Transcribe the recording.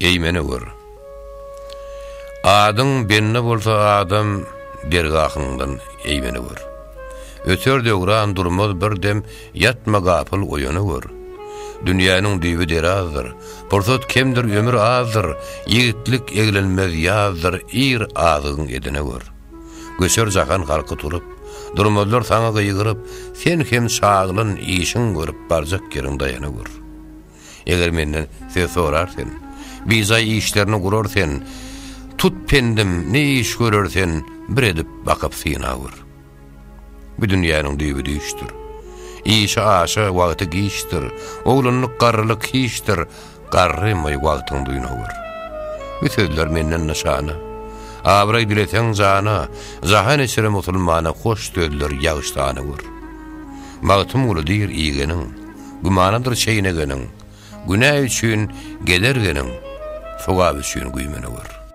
eýmeni gör. Adyň benne bolsa adam dergahyndan eýmeni gör. Öter döwran durmaz bir dem yatma gapyl oýany gör. Dünýäniň düýbi derazdyr. Pursat kemdir ömür azdyr. Ýigitlik eglenmez ýazdyr. Ir azyň edene gör. Göçer jakan halky turup, durmazlar saňa gyýgyryp, sen hem şaglyn işiň görüp barjak ýeriň daýany gör. Eger menden sen sorarsen, biza işlerini gurarsen, tut pendim ne iş görürsen, bir edip bakıp sina gör. Bu dünýäniň düýbi düşdür. İşe aşa wagty gişdir. Oglunlyk garrylyk hiçdir. Garrymay wagtyň duýuna gör. Bu sözler menden nişana. Abray dileseň jana, jahan esere musulmana hoş sözler ýagşdany gör. Magtym ulydyr iýgeniň, gumanadyr şeýnegeniň, günä üçin gelergeniň, sowab üçin güýmeni gör.